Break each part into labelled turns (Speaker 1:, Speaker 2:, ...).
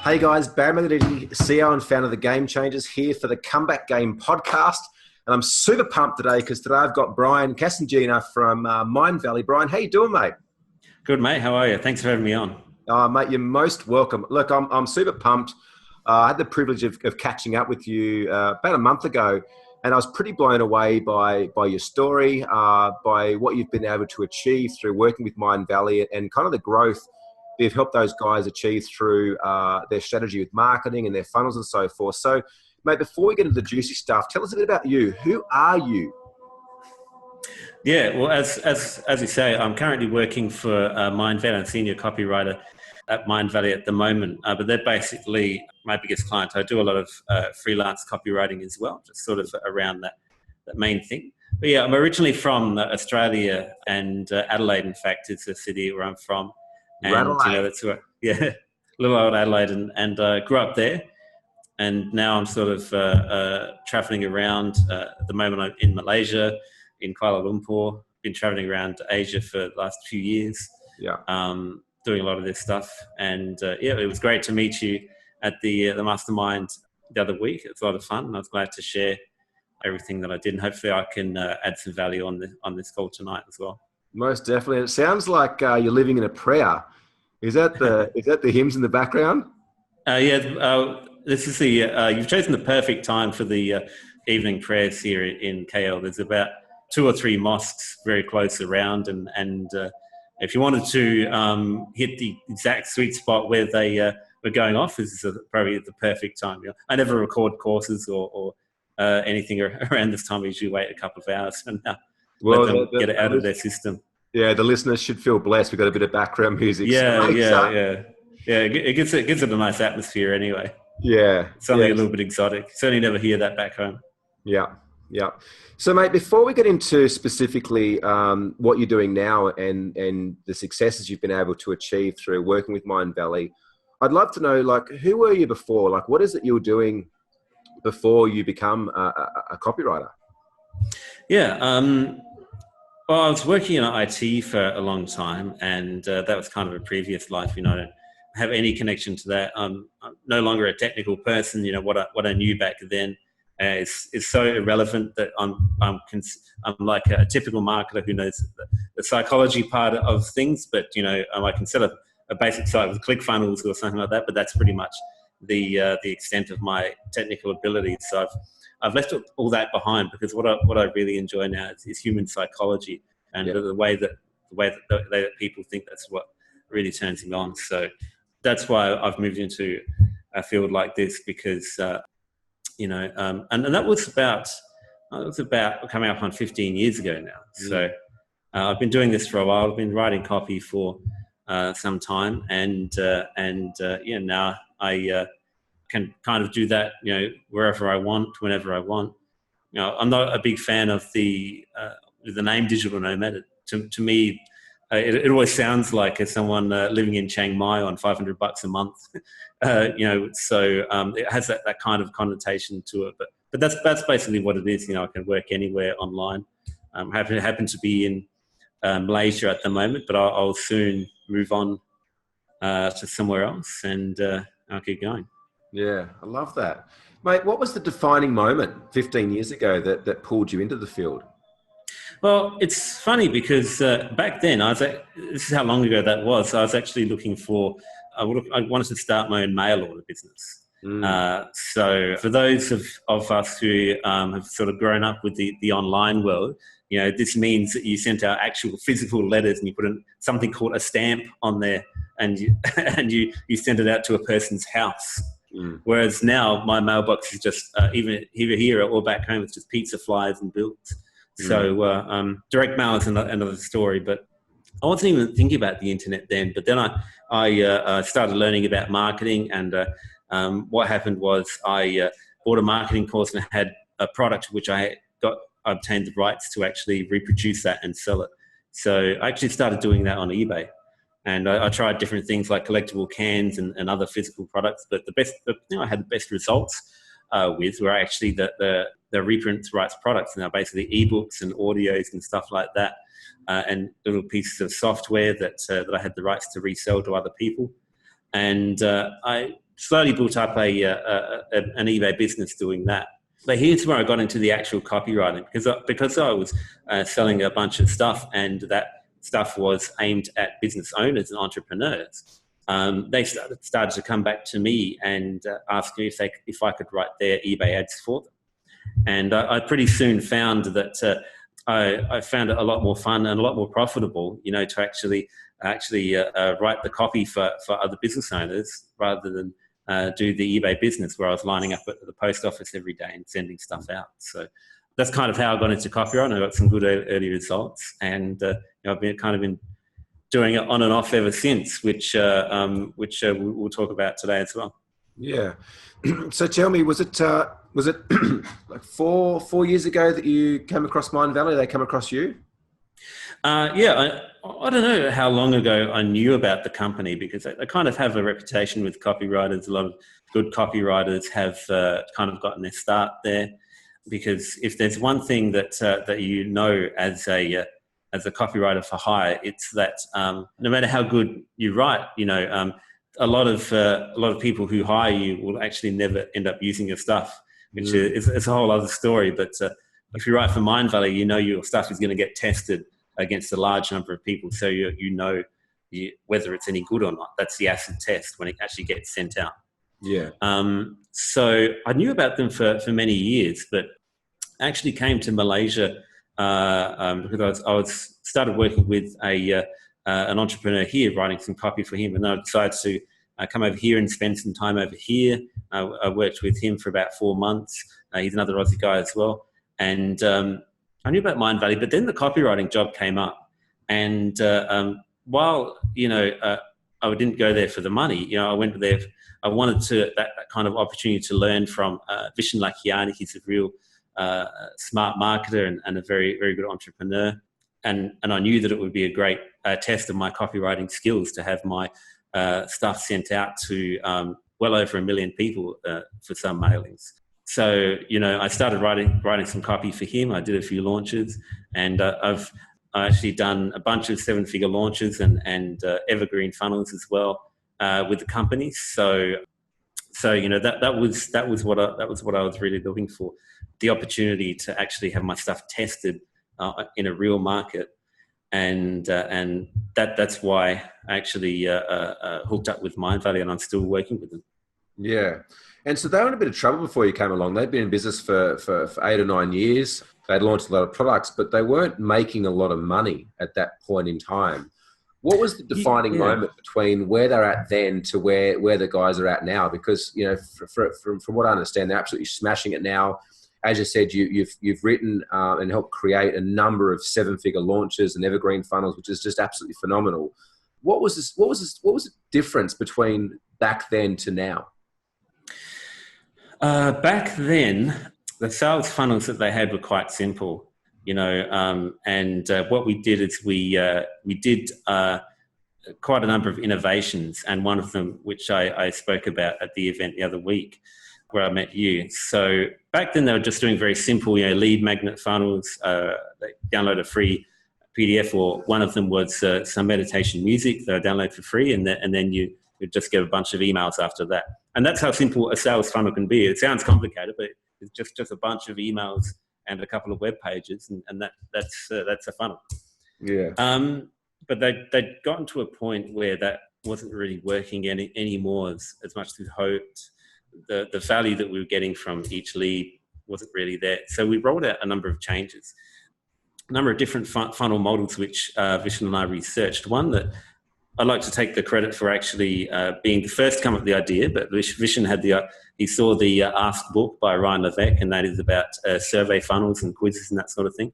Speaker 1: Hey guys, Barry Mediditi, CEO and founder of The Game Changers, here for the Comeback Game podcast. And I'm super pumped today because today I've got Brian Cassingena from Mindvalley. Brian, how you doing, mate?
Speaker 2: Good, mate. How are you? Thanks for having me on.
Speaker 1: Mate, you're most welcome. Look, I'm super pumped. I had the privilege of catching up with you about a month ago, and I was pretty blown away by your story, by what you've been able to achieve through working with Mindvalley and kind of the growth you've helped those guys achieve through their strategy with marketing and their funnels and so forth. So, mate, before we get into the juicy stuff, tell us a bit about you. Who are you?
Speaker 2: Yeah, well, as you say, I'm currently working for Mindvalley. I'm senior copywriter at Mindvalley at the moment, but they're basically my biggest client. I do a lot of freelance copywriting as well, just sort of around that main thing. But yeah, I'm originally from Australia and Adelaide. In fact, it's a city where I'm from. And that's where, little old Adelaide, and grew up there. And now I'm sort of traveling around. At the moment, I'm in Malaysia, in Kuala Lumpur. Been traveling around Asia for the last few years.
Speaker 1: Yeah.
Speaker 2: Doing a lot of this stuff. And it was great to meet you at the Mastermind the other week. It's a lot of fun, and I was glad to share everything that I did. And hopefully, I can add some value on this call tonight as well.
Speaker 1: Most definitely. It sounds like you're living in a prayer. Is that the hymns in the background?
Speaker 2: This is you've chosen the perfect time for the evening prayers here in KL. There's about 2 or 3 mosques very close around, and if you wanted to hit the exact sweet spot where they were going off, this is probably the perfect time. I never record courses or anything around this time. I usually wait a couple of hours and let them get it out of their system.
Speaker 1: Yeah, the listeners should feel blessed. We've got a bit of background music.
Speaker 2: Yeah. It gives it a nice atmosphere anyway.
Speaker 1: Yeah.
Speaker 2: Something a little bit exotic. Certainly never hear that back home.
Speaker 1: Yeah. So, mate, before we get into specifically what you're doing now and the successes you've been able to achieve through working with Mindvalley, I'd love to know, like, who were you before? Like, what is it you were doing before you become a copywriter?
Speaker 2: Yeah. Well, I was working in IT for a long time, and that was kind of a previous life. I don't have any connection to that. I'm no longer a technical person. What I knew back then is so irrelevant that I'm like a typical marketer who knows the psychology part of things. But I can set up a basic site with ClickFunnels or something like that. But that's pretty much the extent of my technical ability. So I've left all that behind because what I really enjoy now is human psychology and the way that people think. That's what really turns me on. So that's why I've moved into a field like this because and that was about coming up on 15 years ago now. So I've been doing this for a while. I've been writing copy for some time, and now I can kind of do that, wherever I want, whenever I want. I'm not a big fan of the name digital nomad. To me, it always sounds like someone living in Chiang Mai on $500 a month. So it has that kind of connotation to it. But that's basically what it is. I can work anywhere online. I happen to be in Malaysia at the moment, but I'll soon move on to somewhere else, and I'll keep going.
Speaker 1: Yeah, I love that. Mate, what was the defining moment 15 years ago that pulled you into the field?
Speaker 2: Well, it's funny because back then, this is how long ago that was. I was actually looking for, I wanted to start my own mail order business. So for those of us who have sort of grown up with the online world, this means that you sent out actual physical letters and you put something called a stamp on there, and you send it out to a person's house. Whereas now my mailbox is just either here or back home, it's just pizza flyers and bills. So direct mail is another story, but I wasn't even thinking about the internet then. But then I started learning about marketing, and what happened was I bought a marketing course and I had a product which I obtained the rights to actually reproduce that and sell it. So I actually started doing that on eBay. And I tried different things like collectible cans and other physical products, but the thing I had the best results with were actually the reprint rights products. Now, basically ebooks and audios and stuff like that, and little pieces of software that I had the rights to resell to other people. And I slowly built up an eBay business doing that. But here's where I got into the actual copywriting, because I was selling a bunch of stuff, and that stuff was aimed at business owners and entrepreneurs. They started to come back to me and ask me if I could write their eBay ads for them. And I pretty soon found that I found it a lot more fun and a lot more profitable, to actually write the copy for other business owners rather than do the eBay business, where I was lining up at the post office every day and sending stuff out. So that's kind of how I got into copyright. I got some good early results, and I've been doing it on and off ever since, which we'll talk about today as well.
Speaker 1: Yeah. So tell me, was it like 4 years ago that you came across Mindvalley? They come across you?
Speaker 2: I don't know how long ago I knew about the company, because they kind of have a reputation with copywriters. A lot of good copywriters have kind of gotten their start there, because if there's one thing that as a copywriter for hire, it's that no matter how good you write, a lot of people who hire you will actually never end up using your stuff, which is a whole other story. But if you write for Mindvalley, your stuff is going to get tested against a large number of people, so whether it's any good or not. That's the acid test when it actually gets sent out.
Speaker 1: Yeah.
Speaker 2: So I knew about them for many years, but actually came to Malaysia because I started working with an entrepreneur here, writing some copy for him, and then I decided to come over here and spend some time over here. I worked with him for about 4 months. He's another Aussie guy as well, and I knew about Mindvalley, but then the copywriting job came up, and while I didn't go there for the money, I went there. I wanted that kind of opportunity to learn from Vishen Lakiani. He's a real smart marketer and a very, very good entrepreneur. And I knew that it would be a great test of my copywriting skills to have my stuff sent out to well over 1 million people for some mailings. So, I started writing some copy for him. I did a few launches, and I've actually done a bunch of 7-figure launches and evergreen funnels as well with the company. So that was what I was really looking for, the opportunity to actually have my stuff tested in a real market, and that's why I actually hooked up with Mindvalley, and I'm still working with them.
Speaker 1: Yeah. And so they were in a bit of trouble before you came along. They'd been in business for 8 or 9 years. They'd launched a lot of products, but they weren't making a lot of money at that point in time. What was the defining moment between where they're at then to where the guys are at now? Because, from what I understand, they're absolutely smashing it now. As you said, you've written and helped create a number of 7-figure launches and evergreen funnels, which is just absolutely phenomenal. What was the difference between back then to now?
Speaker 2: Back then, the sales funnels that they had were quite simple, and what we did is we did quite a number of innovations, and one of them, which I spoke about at the event the other week, where I met you. So back then they were just doing very simple, lead magnet funnels. They download a free PDF, or one of them was some meditation music that I download for free, and then you just get a bunch of emails after that. And that's how simple a sales funnel can be. It sounds complicated, but it's just a bunch of emails and a couple of web pages, and that's a funnel.
Speaker 1: Yeah.
Speaker 2: But they'd gotten to a point where that wasn't really working anymore as much as we hoped. The value that we were getting from each lead wasn't really there. So we rolled out a number of changes, a number of different funnel models, which Vishen and I researched. One that I'd like to take the credit for actually being the first to come up with the idea, but Vishen he saw the Ask book by Ryan Levesque, and that is about survey funnels and quizzes and that sort of thing.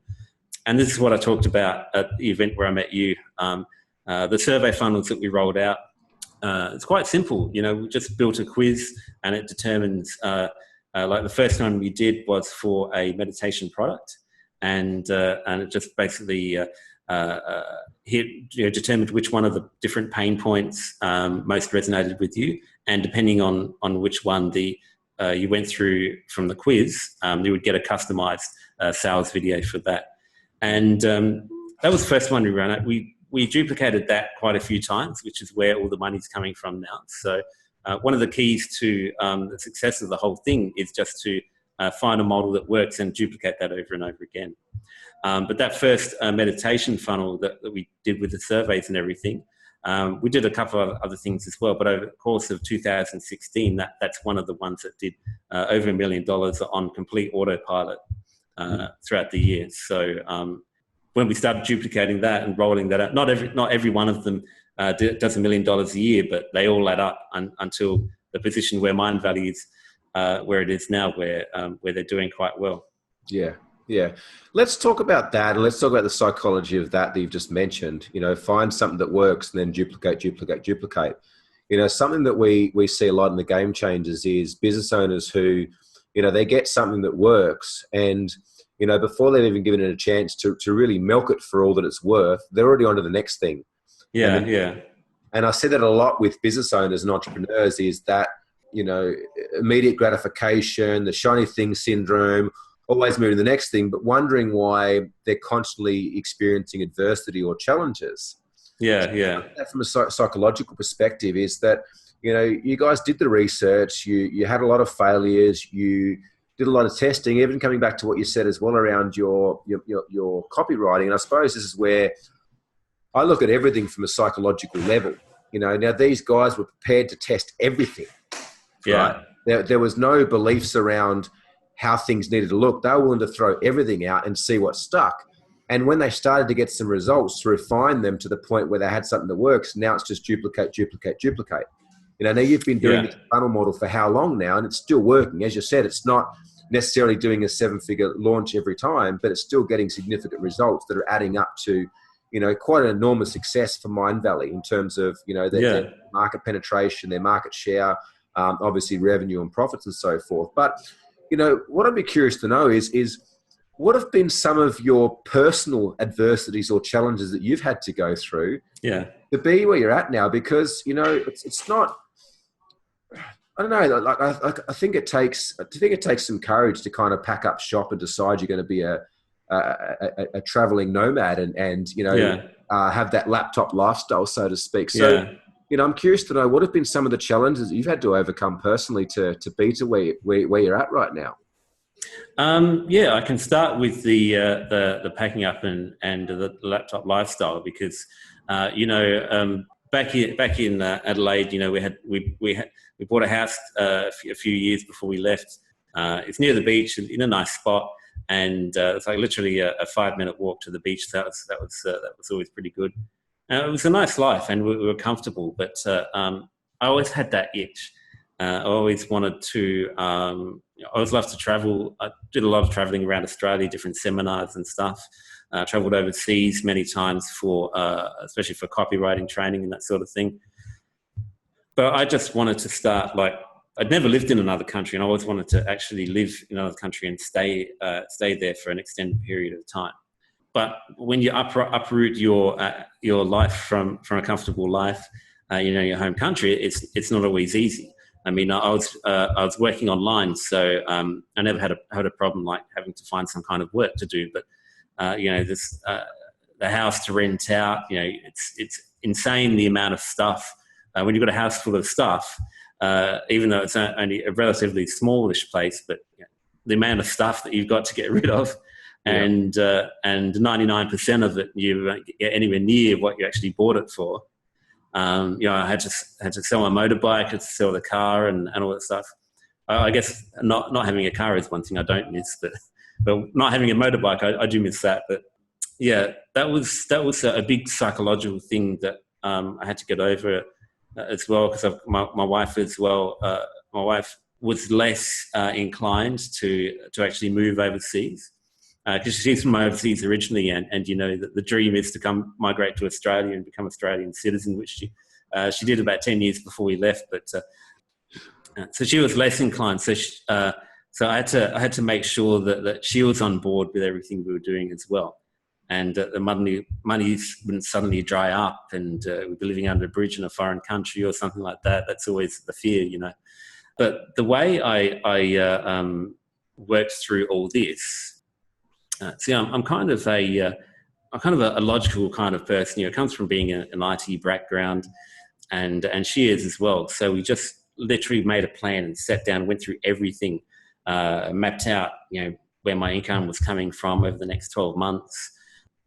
Speaker 2: And this is what I talked about at the event where I met you. The survey funnels that we rolled out, it's quite simple. We just built a quiz, and it determines, like the first one we did was for a meditation product, and it just basically determined which one of the different pain points most resonated with you, and depending on which one you went through from the quiz, you would get a customized sales video for that. And that was the first one we ran out. We duplicated that quite a few times, which is where all the money's coming from now. So one of the keys to the success of the whole thing is just to find a model that works and duplicate that over and over again. But that first meditation funnel that we did with the surveys and everything, we did a couple of other things as well, but over the course of 2016, that's one of the ones that did over $1 million on complete autopilot throughout the years. So when we started duplicating that and rolling that out, not every one of them does $1 million a year, but they all add up until the position where Mindvalley is where it is now, where they're doing quite well.
Speaker 1: Yeah. Yeah. Let's talk about that. And let's talk about the psychology of that you've just mentioned. Find something that works and then duplicate. Something that we see a lot in the Game Changers is business owners who, they get something that works and, before they've even given it a chance to really milk it for all that it's worth, they're already on to the next thing.
Speaker 2: Yeah.
Speaker 1: And I see that a lot with business owners and entrepreneurs is that, immediate gratification, the shiny thing syndrome, always moving to the next thing, but wondering why they're constantly experiencing adversity or challenges.
Speaker 2: Yeah.
Speaker 1: From a psychological perspective is that, you guys did the research, you had a lot of failures, you did a lot of testing, even coming back to what you said as well around your copywriting. And I suppose this is where I look at everything from a psychological level. Now these guys were prepared to test everything.
Speaker 2: Yeah.
Speaker 1: Right? There was no beliefs around how things needed to look. They were willing to throw everything out and see what stuck. And when they started to get some results, to refine them to the point where they had something that works, now it's just duplicate. Now you've been doing this funnel model for how long now, and it's still working. As you said, it's not necessarily doing a 7-figure launch every time, but it's still getting significant results that are adding up to, quite an enormous success for Mindvalley in terms of, their market penetration, their market share, obviously revenue and profits and so forth. But what I'd be curious to know is what have been some of your personal adversities or challenges that you've had to go through to be where you're at now? Because, it's not, I don't know, like I think it takes some courage to kind of pack up shop and decide you're going to be a traveling nomad and have that laptop lifestyle, so to speak. So, I'm curious to know what have been some of the challenges that you've had to overcome personally to be to where you're at right now.
Speaker 2: I can start with the packing up and the laptop lifestyle because back in Adelaide, we bought a house a few years before we left. It's near the beach in a nice spot, and it's like literally a 5-minute walk to the beach. So that was always pretty good. It was a nice life, and we were comfortable. But I always had that itch. I always wanted to. I always loved to travel. I did a lot of traveling around Australia, different seminars and stuff. Traveled overseas many times especially for copywriting training and that sort of thing. But I just wanted to start. I'd never lived in another country, and I always wanted to actually live in another country and stay there for an extended period of time. But when you uproot your life from a comfortable life, your home country, it's not always easy. I mean, I was working online, so I never had a problem like having to find some kind of work to do. But the house to rent out, it's insane the amount of stuff. When you've got a house full of stuff, even though it's only a relatively smallish place, but the amount of stuff that you've got to get rid of. And 99% of it you won't get anywhere near what you actually bought it for. I had to sell my motorbike, I had to sell the car and all that stuff. I guess not having a car is one thing I don't miss, but not having a motorbike I do miss that. But that was a big psychological thing that I had to get over as well, because my wife as well. My wife was less inclined to actually move overseas. Because she's from overseas originally, and the dream is to migrate to Australia and become Australian citizen, which she did about 10 years before we left. But so she was less inclined. So I had to make sure that she was on board with everything we were doing as well, and the money wouldn't suddenly dry up, and we'd be living under a bridge in a foreign country or something like that. That's always the fear, But the way I worked through all this. I'm kind of a logical kind of person. It comes from being an IT background, and she is as well. So we just literally made a plan and sat down, went through everything, mapped out, where my income was coming from over the next 12 months.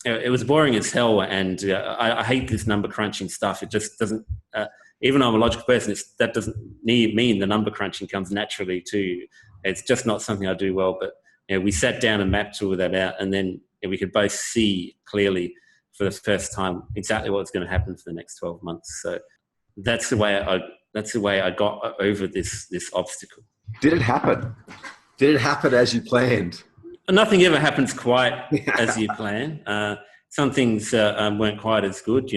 Speaker 2: It was boring as hell, and I hate this number crunching stuff. It just doesn't, even though I'm a logical person, that doesn't mean the number crunching comes naturally to you. It's just not something I do well. But we sat down and mapped all that out, and then we could both see clearly for the first time exactly what's going to happen for the next 12 months. So that's the way I got over this obstacle.
Speaker 1: Did it happen? Did it happen as you planned?
Speaker 2: Nothing ever happens quite as you plan. Some things weren't quite as good.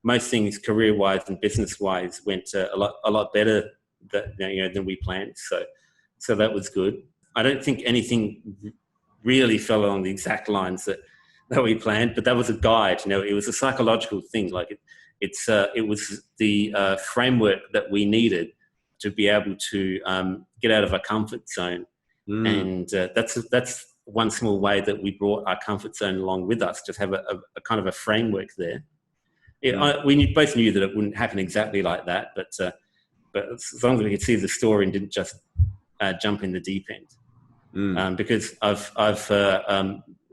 Speaker 2: Most things career-wise and business-wise went a lot better than we planned. So that was good. I don't think anything really fell along the exact lines that we planned, but that was a guide. It was a psychological thing. Like it was the framework that we needed to be able to get out of our comfort zone. And that's one small way that we brought our comfort zone along with us. Just have a kind of a framework there. We both knew that it wouldn't happen exactly like that, but as long as we could see the story and didn't just jump in the deep end. Because I've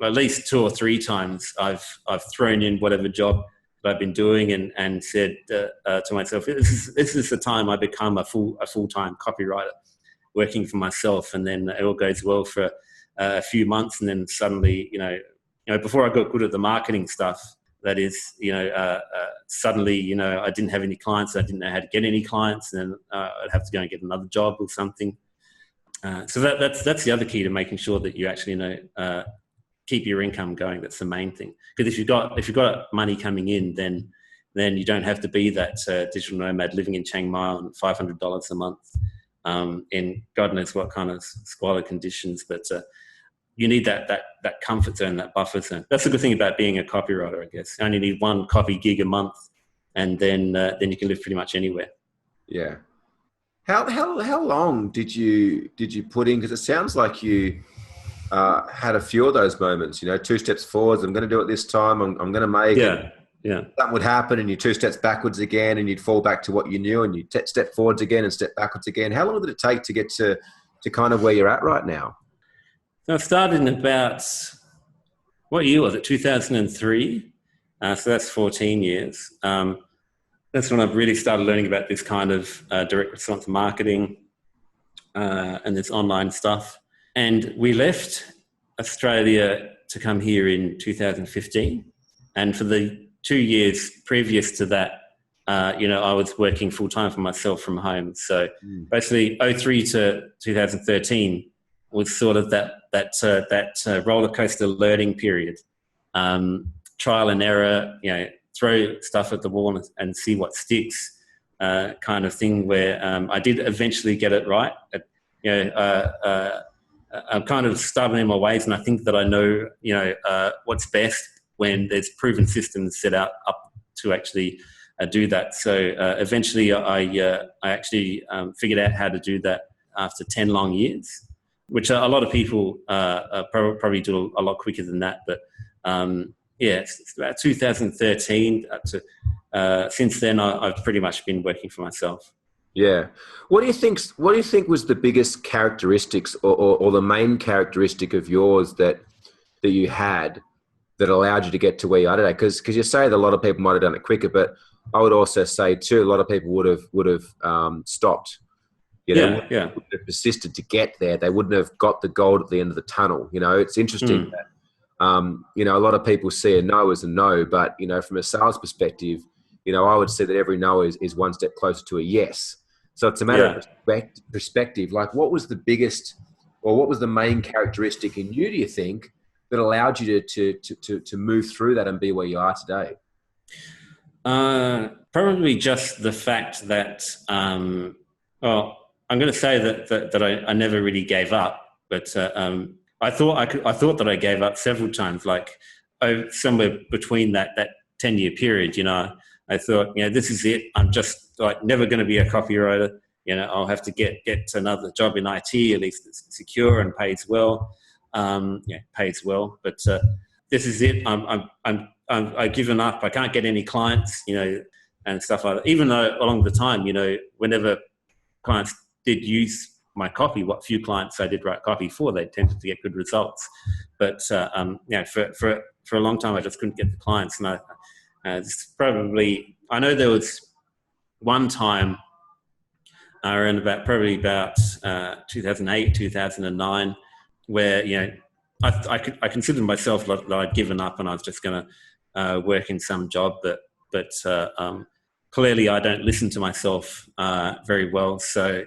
Speaker 2: at least 2 or 3 times I've thrown in whatever job that I've been doing and said to myself, this is the time I become a full-time copywriter, working for myself. And then it all goes well for a few months, and then suddenly, before I got good at the marketing stuff, that is, suddenly, I didn't have any clients. I didn't know how to get any clients, and then I'd have to go and get another job or something. So that's the other key to making sure that you actually keep your income going. That's the main thing. Because if you've got money coming in, then you don't have to be that digital nomad living in Chiang Mai on $500 a month in God knows what kind of squalid conditions. But you need that comfort zone, that buffer zone. That's the good thing about being a copywriter, I guess. You only need 1 copy gig a month, and then you can live pretty much anywhere.
Speaker 1: Yeah. How long did you put in? Because it sounds like you had a few of those moments. 2 steps forwards. I'm going to do it this time. I'm going to make it. Yeah. That would happen, and you 2 steps backwards again, and you'd fall back to what you knew, and you step forwards again and step backwards again. How long did it take to get to kind of where you're at right now?
Speaker 2: So I started in about, what year was it? 2003. So that's 14 years. That's when I've really started learning about this kind of direct response marketing and this online stuff. And we left Australia to come here in 2015. And for the 2 years previous to that, I was working full time for myself from home. So basically 03 to 2013 was sort of that roller coaster learning period, trial and error, throw stuff at the wall and see what sticks, kind of thing, where I did eventually get it right. I'm kind of stubborn in my ways, and I think that I know, what's best when there's proven systems set out up to actually do that. So eventually I actually figured out how to do that after 10 long years, which a lot of people probably do a lot quicker than that. But it's about 2013. Since then, I've pretty much been working for myself.
Speaker 1: Yeah. What do you think was the biggest characteristics or the main characteristic of yours that you had that allowed you to get to where you are today? Because you say that a lot of people might have done it quicker, but I would also say too, a lot of people would have stopped. Would have persisted to get there. They wouldn't have got the gold at the end of the tunnel. It's interesting that a lot of people see a no as a no, but from a sales perspective, I would say that every no is one step closer to a yes. So it's a matter of perspective. Like, what was the biggest, or what was the main characteristic in you, do you think, that allowed you to move through that and be where you are today?
Speaker 2: Probably just the fact that, I'm going to say that I never really gave up, but I thought that I gave up several times, like somewhere between that 10-year period. I thought, this is it. I'm just like never going to be a copywriter. I'll have to get another job in IT, at least it's secure and pays well. Pays well, but this is it. I've given up. I can't get any clients, and stuff like that. Even though along the time, whenever clients did use my copy, what few clients I did write copy for, they tended to get good results. But for a long time, I just couldn't get the clients. And I know there was one time around probably about 2008, 2009, where I considered myself that I'd given up and I was just going to work in some job, but clearly I don't listen to myself very well. So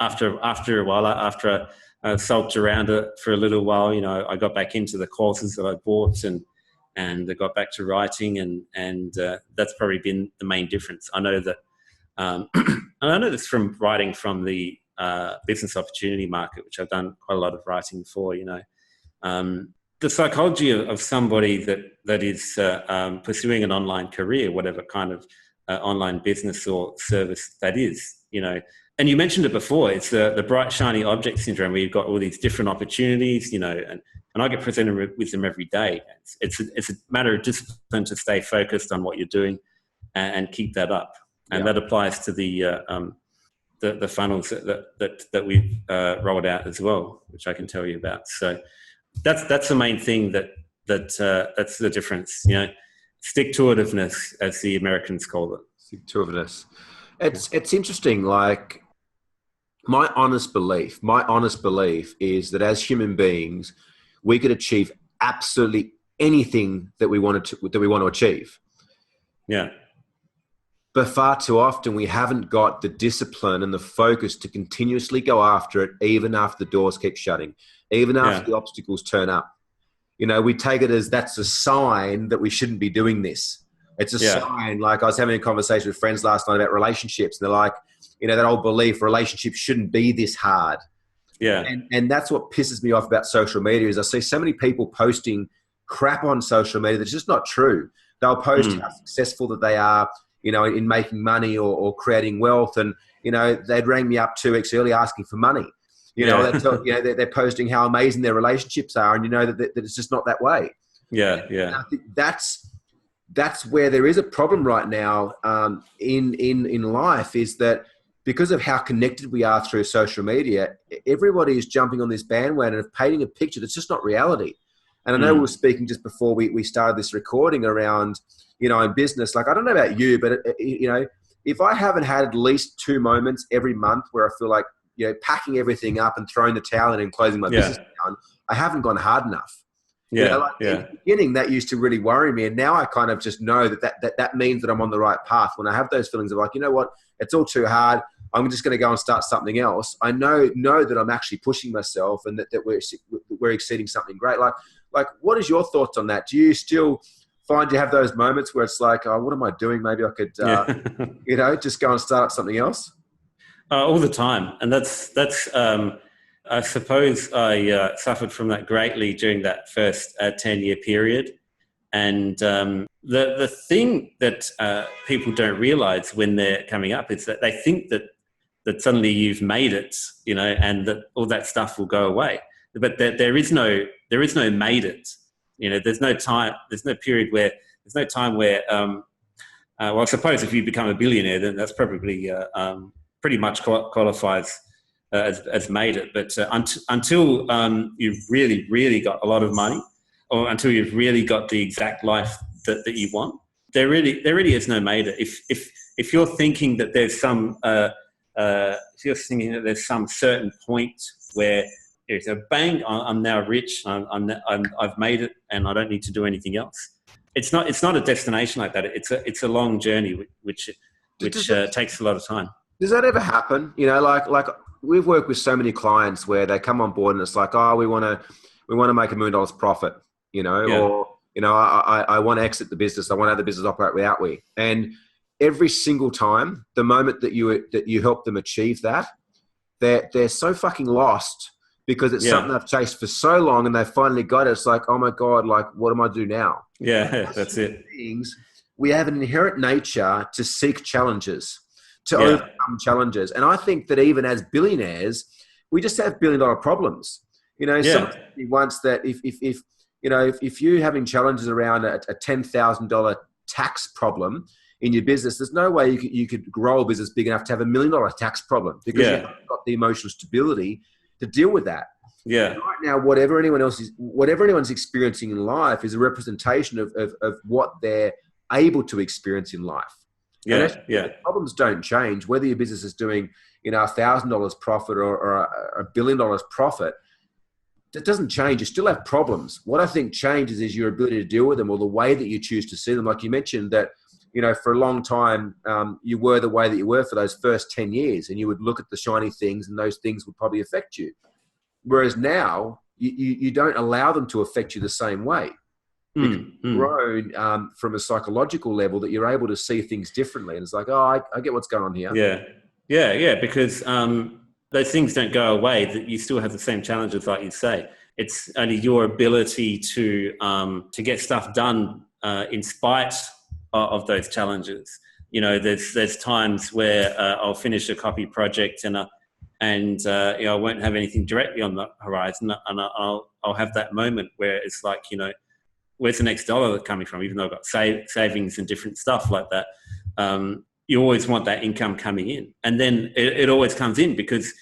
Speaker 2: after a while, after I sulked around it for a little while, I got back into the courses that I bought and I got back to writing, and that's probably been the main difference. I know that, and I know this from writing from the business opportunity market, which I've done quite a lot of writing for. The psychology of somebody that is pursuing an online career, whatever kind of online business or service that is, And you mentioned it before. It's the bright, shiny object syndrome, where you've got all these different opportunities, and I get presented with them every day. It's a matter of discipline to stay focused on what you're doing and keep that up. And that applies to the funnels that we've rolled out as well, which I can tell you about. So that's the main thing that's the difference. Stick-to-itiveness, as the Americans call it.
Speaker 1: Stick-to-itiveness. It's interesting. Like, my honest belief is that as human beings, we could achieve absolutely anything that we want to achieve. Yeah. But far too often we haven't got the discipline and the focus to continuously go after it, even after the doors keep shutting, even after the obstacles turn up. We take it as that's a sign that we shouldn't be doing this. It's a sign. Like, I was having a conversation with friends last night about relationships, and they're like, that old belief, relationships shouldn't be this hard. Yeah. And that's what pisses me off about social media, is I see so many people posting crap on social media that's just not true. They'll post how successful that they are, in making money or creating wealth. And, they'd rang me up 2 weeks early asking for money. They're posting how amazing their relationships are, and that it's just not that way. Yeah. And I think that's where there is a problem right now in life, is that because of how connected we are through social media, everybody is jumping on this bandwagon of painting a picture that's just not reality. And I know we were speaking just before we started this recording around, in business. Like, I don't know about you, but, if I haven't had at least 2 moments every month where I feel like, packing everything up and throwing the towel in and closing my business down, I haven't gone hard enough. In the beginning, that used to really worry me. And now I kind of just know that means that I'm on the right path. When I have those feelings of like, you know what, it's all too hard, I'm just going to go and start something else, I know that I'm actually pushing myself, and that we're exceeding something great. Like, what is your thoughts on that? Do you still find you have those moments where it's like, oh, what am I doing? Maybe I could, just go and start up something else?
Speaker 2: All the time. And that's I suppose I suffered from that greatly during that first 10-year period. And the thing that people don't realize when they're coming up is that they think that suddenly you've made it, and that all that stuff will go away. But there is no made it. There's no time. There's no period where there's no time where. Well, I suppose if you become a billionaire, then that's probably pretty much qualifies as made it. But until you've really, really got a lot of money, or until you've really got the exact life that you want, there really is no made it. If you're thinking that there's some certain point where it's a bang, I'm now rich, I've made it, and I don't need to do anything else. It's not a destination like that. It's a long journey which takes a lot of time.
Speaker 1: Does that ever happen? Like we've worked with so many clients where they come on board and it's like, oh, we want to make $1 million profit, or I want to exit the business. I want to have the business operate without we. And every single time, the moment that you help them achieve that, they're so fucking lost, because it's something they've chased for so long, and they finally got it. It's like, oh my God, like, what am I do now?
Speaker 2: Yeah, that's it.
Speaker 1: We have an inherent nature to seek challenges, to overcome challenges. And I think that even as billionaires, we just have $1 billion problems. Someone told me once that if you're having challenges around a $10,000 tax problem in your business, there's no way you could grow a business big enough to have $1 million tax problem, because you haven't got the emotional stability to deal with that.
Speaker 2: Yeah.
Speaker 1: And right now, whatever anyone's experiencing in life is a representation of what they're able to experience in life.
Speaker 2: Yeah.
Speaker 1: The problems don't change, whether your business is doing, $1,000 profit or $1 billion profit. That doesn't change. You still have problems. What I think changes is your ability to deal with them, or the way that you choose to see them. Like you mentioned that, for a long time, you were the way that you were for those first 10 years, and you would look at the shiny things, and those things would probably affect you. Whereas now, you don't allow them to affect you the same way. Because you've grown from a psychological level that you're able to see things differently. And it's like, I get what's going on here.
Speaker 2: Yeah, because those things don't go away, that you still have the same challenges, like you say. It's only your ability to get stuff done in spite of those challenges. There's times where I'll finish a copy project and I won't have anything directly on the horizon, and I'll have that moment where it's like, where's the next dollar coming from? Even though I've got savings and different stuff like that, you always want that income coming in, and then it always comes in because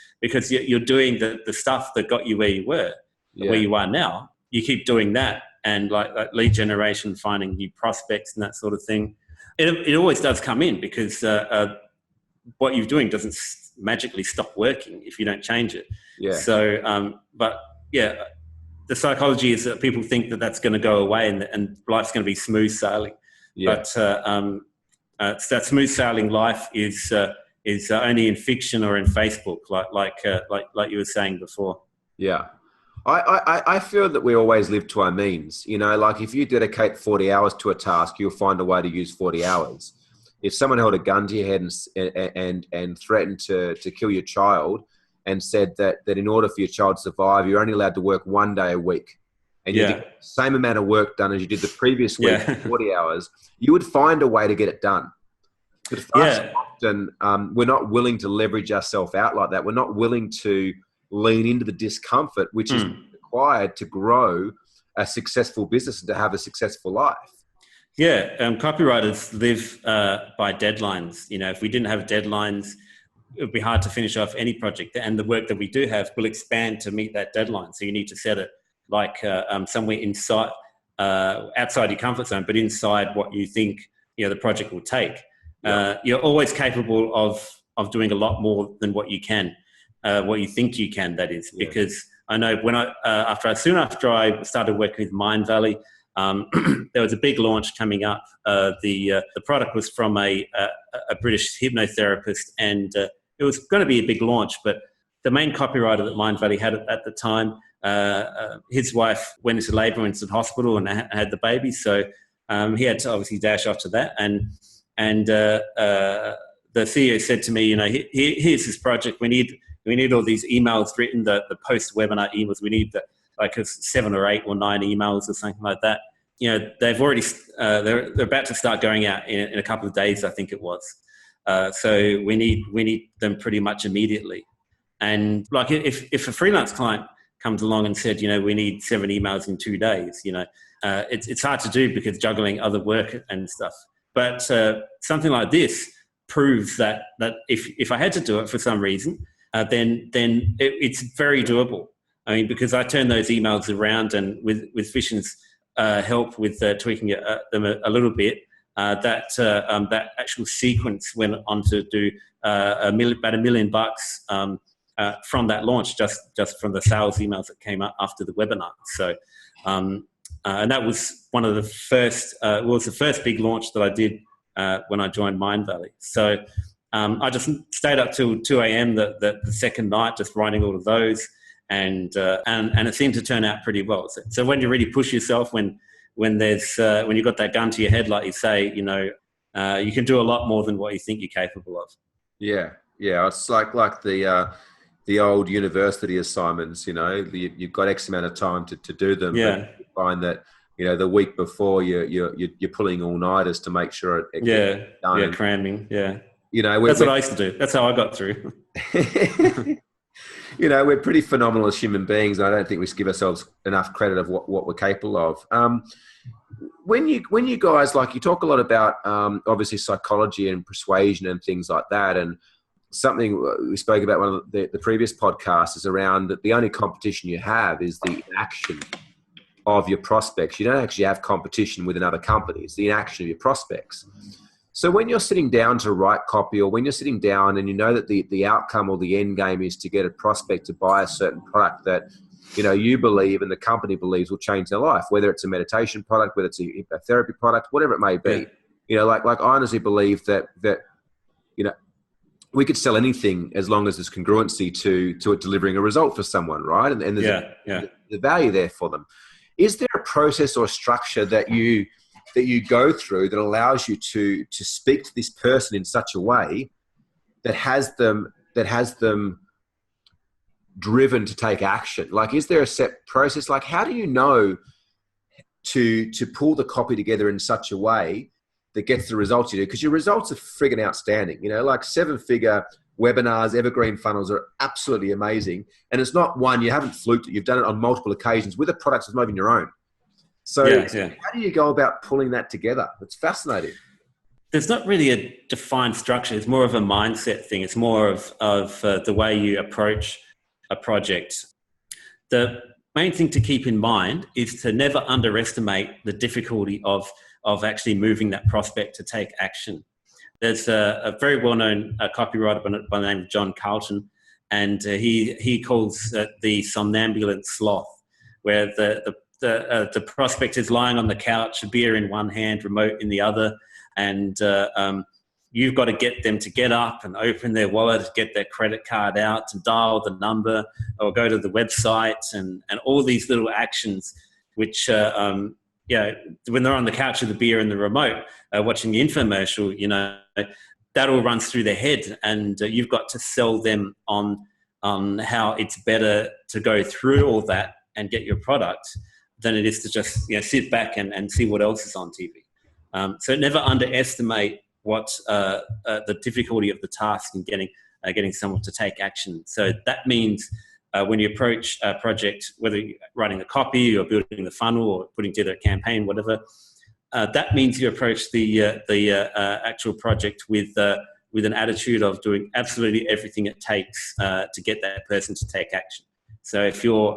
Speaker 2: you're doing the stuff that got you where you were, where you are now. You keep doing that, and like lead generation, finding new prospects and that sort of thing. It always does come in, because what you're doing doesn't magically stop working if you don't change it. So, the psychology is that people think that that's going to go away and life's going to be smooth sailing. But that smooth sailing life is only in fiction or in Facebook, like you were saying before. Yeah.
Speaker 1: I feel that we always live to our means. Like if you dedicate 40 hours to a task, you'll find a way to use 40 hours. If someone held a gun to your head and threatened to kill your child, and said that in order for your child to survive, you're only allowed to work 1 day a week, and you did the same amount of work done as you did the previous week, 40 hours, you would find a way to get it done. But often we're not willing to leverage ourselves out like that. We're not willing to lean into the discomfort, which is required to grow a successful business and to have a successful life.
Speaker 2: Copywriters live by deadlines. If we didn't have deadlines, it would be hard to finish off any project, and the work that we do have will expand to meet that deadline. So you need to set it like somewhere inside, outside your comfort zone, but inside what you think the project will take. You're always capable of doing a lot more than what you can, what you think you can. That is because I know when soon after I started working with Mindvalley, there was a big launch coming up. The product was from a British hypnotherapist, and it was going to be a big launch, but the main copywriter that Mindvalley had at the time, his wife went into labour and into the hospital and had the baby, so he had to obviously dash off to that. And the CEO said to me, here's this project. We need all these emails written, the post-webinar emails. We need 7 or 8 or 9 emails or something like that. They've already they're about to start going out in a couple of days, I think it was. So we need them pretty much immediately. And like if a freelance client comes along and said, we need 7 emails in 2 days, it's hard to do because juggling other work and stuff. But something like this proves that if I had to do it for some reason, then it's very doable. I mean, because I turned those emails around, and with Vision's help with tweaking them a little bit, that actual sequence went on to do about $1 million from that launch, just from the sales emails that came up after the webinar. So, and that was one of the first. Was the first big launch that I did when I joined Mindvalley. So I just stayed up till 2 a.m. the second night, just writing all of those. And it seemed to turn out pretty well. So when you really push yourself, when you've got that gun to your head, like you say, you can do a lot more than what you think you're capable of.
Speaker 1: Yeah. It's like the old university assignments. You've got X amount of time to do them.
Speaker 2: Yeah.
Speaker 1: But you find that the week before you're pulling all nighters to make sure it gets done.
Speaker 2: Yeah, cramming. Yeah.
Speaker 1: That's
Speaker 2: what I used to do. That's how I got through.
Speaker 1: We're pretty phenomenal as human beings. And I don't think we give ourselves enough credit of what we're capable of. when you guys, like, you talk a lot about obviously psychology and persuasion and things like that, and something we spoke about one of the previous podcasts is around that the only competition you have is the inaction of your prospects. You don't actually have competition with another company. It's the inaction of your prospects. So when you're sitting down to write copy, or when you're sitting down and you know that the outcome or the end game is to get a prospect to buy a certain product that, you know, you believe and the company believes will change their life, whether it's a meditation product, whether it's a therapy product, whatever it may be.
Speaker 2: Yeah.
Speaker 1: You know, like I honestly believe that, you know, we could sell anything as long as there's congruency to it delivering a result for someone, right? And there's the value there for them. Is there a process or a structure that you go through that allows you to speak to this person in such a way that has them driven to take action? Like, is there a set process? Like, how do you know to pull the copy together in such a way that gets the results you do? Because your results are friggin' outstanding. You know, like 7-figure webinars, evergreen funnels are absolutely amazing. And it's not one, you haven't fluked it. You've done it on multiple occasions with a product that's not even your own. So how do you go about pulling that together? It's fascinating.
Speaker 2: There's not really a defined structure. It's more of a mindset thing. It's more of the way you approach a project. The main thing to keep in mind is to never underestimate the difficulty of actually moving that prospect to take action. There's a very well-known copywriter by the name of John Carlton, and he calls it the somnambulant sloth, where the prospect is lying on the couch, a beer in one hand, remote in the other, and you've got to get them to get up and open their wallet, get their credit card out and dial the number, or go to the website, and all these little actions which when they're on the couch with the beer and the remote, watching the infomercial, you know, that all runs through their head, and you've got to sell them on how it's better to go through all that and get your product than it is to just, you know, sit back and see what else is on TV. So never underestimate what the difficulty of the task in getting someone to take action. So that means when you approach a project, whether you're writing the copy or building the funnel or putting together a campaign, whatever, that means you approach the actual project with an attitude of doing absolutely everything it takes to get that person to take action. So if you're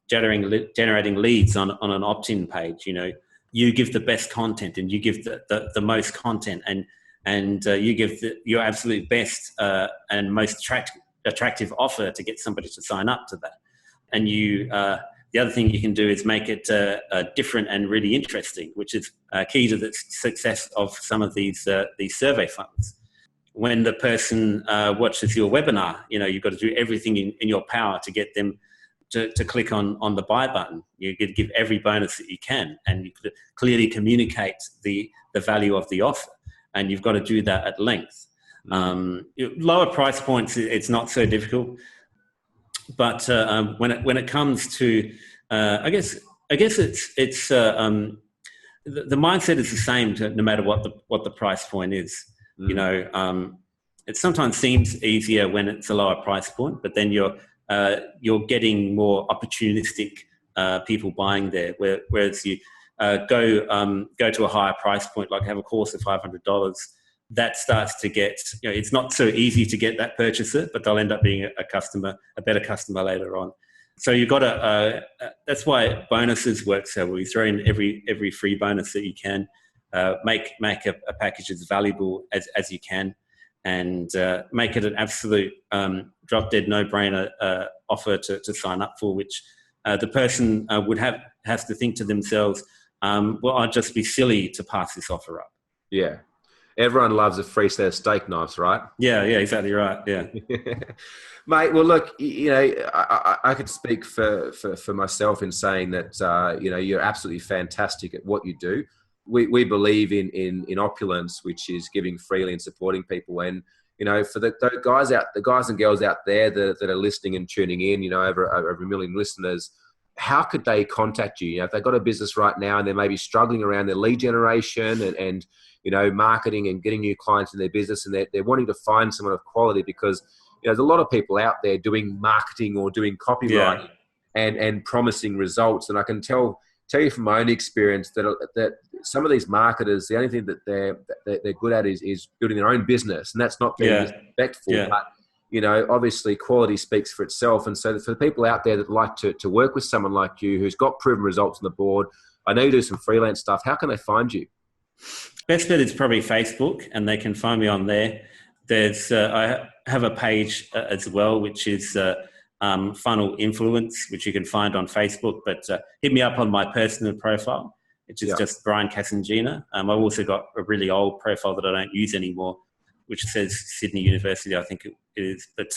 Speaker 2: generating leads on an opt-in page, you know, you give the best content and you give the most content, and you give your absolute best and most attractive offer to get somebody to sign up to that. And the other thing you can do is make it different and really interesting, which is key to the success of some of these survey funnels. When the person watches your webinar, you know, you've got to do everything in your power to get them to click on the buy button. You could give every bonus that you can, and you could clearly communicate the value of the offer, and you've got to do that at length. Lower price points, it's not so difficult, but when it comes to, I guess it's the mindset is the same no matter what the price point is. You know, it sometimes seems easier when it's a lower price point, but then you're getting more opportunistic people buying there. Whereas you go to a higher price point, like have a course of $500, that starts to get, you know, it's not so easy to get that purchaser, but they'll end up being a better customer later on. So you've got to, that's why bonuses work so well. You throw in every free bonus that you can, make a package as valuable as you can, and make it an absolute drop dead no-brainer offer to sign up for, which the person would have to think to themselves, well, I'd just be silly to pass this offer up.
Speaker 1: Yeah. Everyone loves a free set of steak knives, right?
Speaker 2: Yeah, exactly right. Yeah.
Speaker 1: Mate, well, look, you know, I could speak for myself in saying that, you know, you're absolutely fantastic at what you do. We believe in opulence, which is giving freely and supporting people. And, you know, for the guys and girls out there that are listening and tuning in, you know, over 1 million listeners, how could they contact you? You know, if they've got a business right now and they're maybe struggling around their lead generation and you know, marketing and getting new clients in their business, and they're wanting to find someone of quality, because, you know, there's a lot of people out there doing marketing or doing copywriting and promising results. And I can tell tell you from my own experience that some of these marketers, the only thing that they're good at is building their own business, and that's not being disrespectful. But obviously quality speaks for itself. And so for the people out there that like to work with someone like you who's got proven results on the board, I know you do some freelance stuff. How can they find you?
Speaker 2: Best bet is probably Facebook, and they can find me on there. There's I have a page as well, which is Funnel Influence, which you can find on Facebook. But hit me up on my personal profile, which is just Brian Cassingena. I've also got a really old profile that I don't use anymore, which says Sydney University, I think it is. But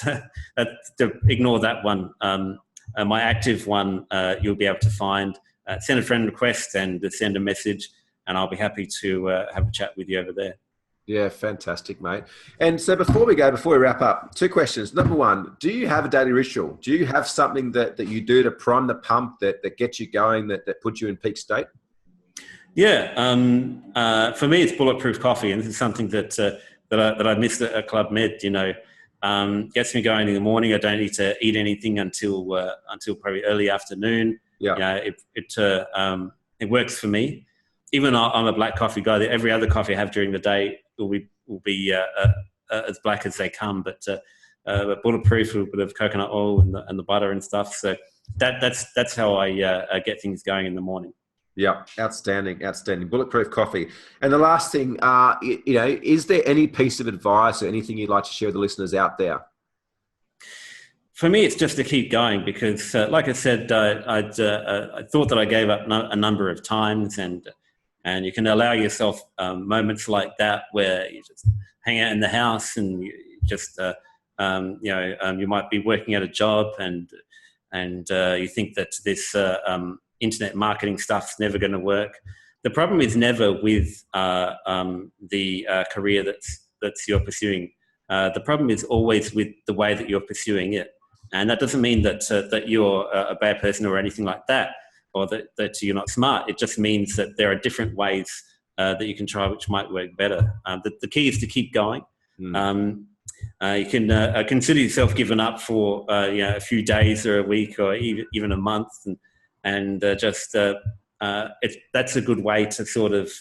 Speaker 2: ignore that one. My active one, you'll be able to find. Send a friend request and send a message, and I'll be happy to have a chat with you over there.
Speaker 1: Yeah, fantastic, mate. And so before we wrap up, 2 questions. Number 1, do you have a daily ritual? Do you have something that you do to prime the pump, that gets you going, that puts you in peak state?
Speaker 2: Yeah. For me, it's bulletproof coffee, and this is something that I missed at Club Med. Gets me going in the morning. I don't need to eat anything until probably early afternoon. Yeah. It works for me. Even though I'm a black coffee guy, every other coffee I have during the day will be as black as they come. But bulletproof with a bit of coconut oil and the butter and stuff. So that's how I get things going in the morning.
Speaker 1: Yeah, outstanding. Bulletproof coffee. And the last thing, is there any piece of advice or anything you'd like to share with the listeners out there?
Speaker 2: For me, it's just to keep going because, like I said, I thought that I gave up a number of times, and you can allow yourself moments like that where you just hang out in the house and you just, you might be working at a job and you think that this internet marketing stuff's never going to work. The problem is never with the career that's you're pursuing. The problem is always with the way that you're pursuing it. And that doesn't mean that you're a bad person or anything like that, or that you're not smart. It just means that there are different ways that you can try which might work better. The key is to keep going. You can consider yourself given up for a few days or a week or even a month, and that's a good way to sort of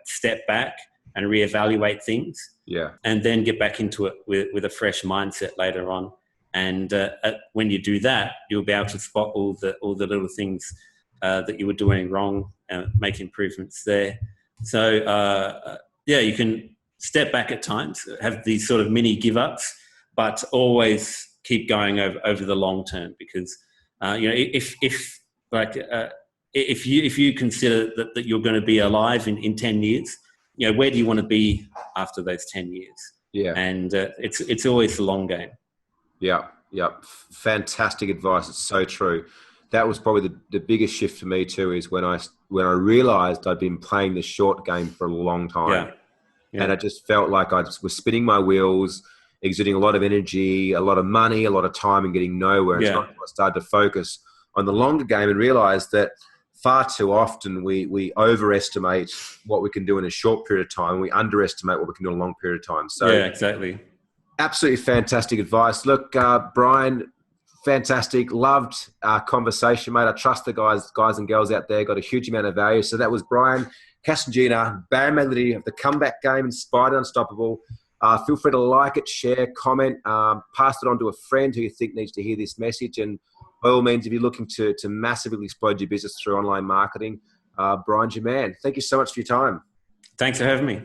Speaker 2: step back and reevaluate things. Yeah, and then get back into it with a fresh mindset later on. And when you do that, you'll be able to spot all the little things that you were doing wrong and make improvements there. So you can step back at times, have these sort of mini give-ups, but always keep going over the long term. Because if you consider that you're going to be alive in 10 years, where do you want to be after those 10 years? Yeah, and it's always the long game. Yeah. Fantastic advice. It's so true. That was probably the biggest shift for me too, is when I realized I'd been playing the short game for a long time. Yeah. And I just felt like I was spinning my wheels, exerting a lot of energy, a lot of money, a lot of time, and getting nowhere. And so I started to focus on the longer game and realized that far too often we overestimate what we can do in a short period of time. We underestimate what we can do in a long period of time. So yeah, exactly. Absolutely fantastic advice. Look, Brian, fantastic. Loved our conversation, mate. I trust the guys and girls out there got a huge amount of value. So that was Brian Cassingena, Barry Magledy of the Comeback Game, Inspired Unstoppable. Feel free to like it, share, comment, pass it on to a friend who you think needs to hear this message. And by all means, if you're looking to massively explode your business through online marketing, Brian's your man. Thank you so much for your time. Thanks for having me.